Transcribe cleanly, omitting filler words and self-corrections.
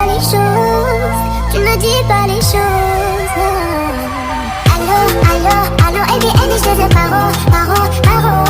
les choses, tu ne dis pas les choses. Allô, allô, allô, et bien, je te paro, paro, paro.